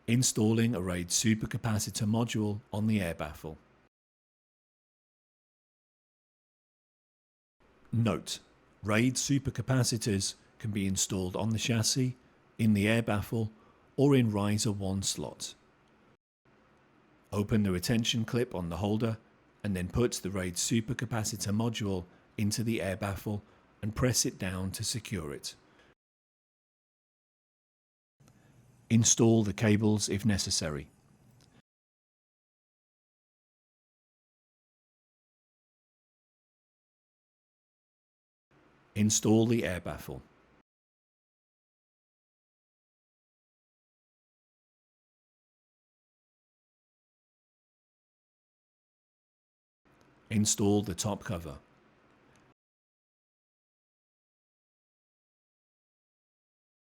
Installing a RAID supercapacitor module on the air baffle. Note: RAID supercapacitors can be installed on the chassis, in the air baffle, or in riser 1 slot. Open the retention clip on the holder and then put the RAID supercapacitor module into the air baffle and press it down to secure it. Install the cables if necessary. Install the air baffle. Install the top cover.